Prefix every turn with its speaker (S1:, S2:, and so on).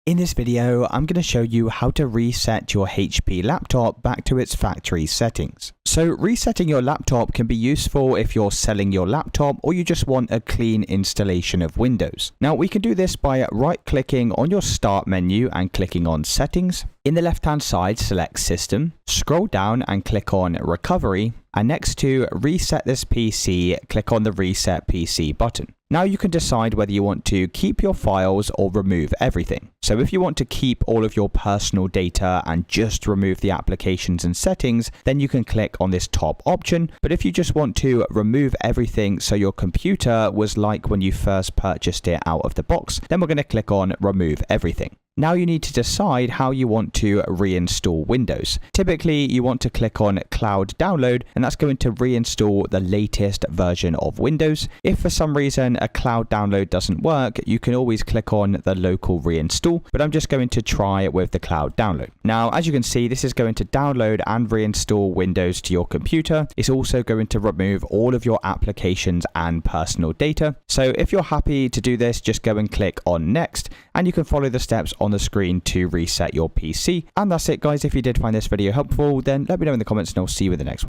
S1: In this video, I'm going to show you how to reset your HP laptop back to its factory settings. So resetting your laptop can be useful if you're selling your laptop or you just want a clean installation of Windows. Now we can do this by right-clicking on your Start menu and clicking on Settings. In the left-hand side, select System, scroll down and click on Recovery, and next to Reset this PC, click on the Reset PC button. Now you can decide whether you want to keep your files or remove everything. So if you want to keep all of your personal data and just remove the applications and settings, then you can click on this top option. But if you just want to remove everything so your computer was like when you first purchased it out of the box, then we're going to click on Remove Everything. Now you need to decide how you want to reinstall Windows. Typically, you want to click on Cloud Download, and that's going to reinstall the latest version of Windows. If for some reason a cloud download doesn't work, you can always click on the local reinstall, but I'm just going to try it with the cloud download. Now, as you can see, this is going to download and reinstall Windows to your computer. It's also going to remove all of your applications and personal data. So if you're happy to do this, just go and click on Next, and you can follow the steps on the screen to reset your PC. And that's it, guys. If you did find this video helpful, then let me know in the comments and I'll see you in the next one.